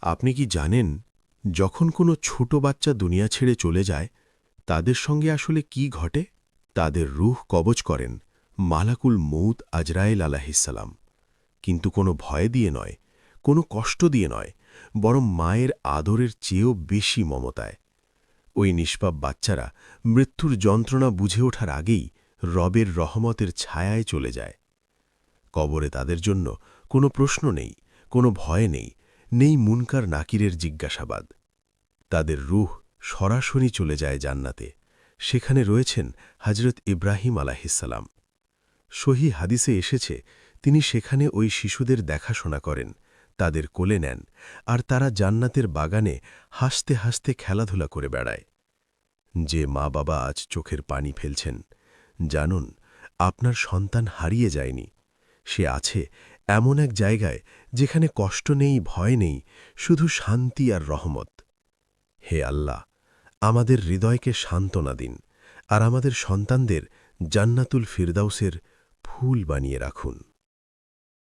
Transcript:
আপনি কি জানেন, যখন কোনো ছোট বাচ্চা দুনিয়া ছেড়ে চলে যায়, তাদের সঙ্গে আসলে কি ঘটে? তাদের রূহ কবজ করেন মালাকুল মউত আজরাইল আলাইহিসসালাম। কিন্তু কোনো ভয় দিয়ে নয়, কোনো কষ্ট দিয়ে নয়, বরং মায়ের আদরের চেয়েও বেশি মমতায়। ওই নিষ্পাপ বাচ্চারা মৃত্যুর যন্ত্রণা বুঝে ওঠার আগেই রবের রহমতের ছায়ায় চলে যায়। কবরে তাদের জন্য কোনো প্রশ্ন নেই, কোনো ভয় নেই, নেই মুনকার নাকিরের জিজ্ঞাসাবাদ। তাদের রূহ সরাসরি চলে যায় জান্নাতে। সেখানে রয়েছেন হজরত ইব্রাহিম আলাইহিসসালাম। সহি হাদিসে এসেছে, তিনি সেখানে ওই শিশুদের দেখাশোনা করেন, তাদের কোলে নেন, আর তারা জান্নাতের বাগানে হাসতে হাসতে খেলাধুলা করে বেড়ায়। যে মা বাবা আজ চোখের পানি ফেলছেন, জানুন, আপনার সন্তান হারিয়ে যায়নি। সে আছে এমন এক জায়গায় যেখানে কষ্ট নেই, ভয় নেই, শুধু শান্তি আর রহমত। হে আল্লাহ, আমাদের হৃদয়কে সান্ত্বনা দিন, আর আমাদের সন্তানদের জান্নাতুল ফিরদাউসের ফুল বানিয়ে রাখুন।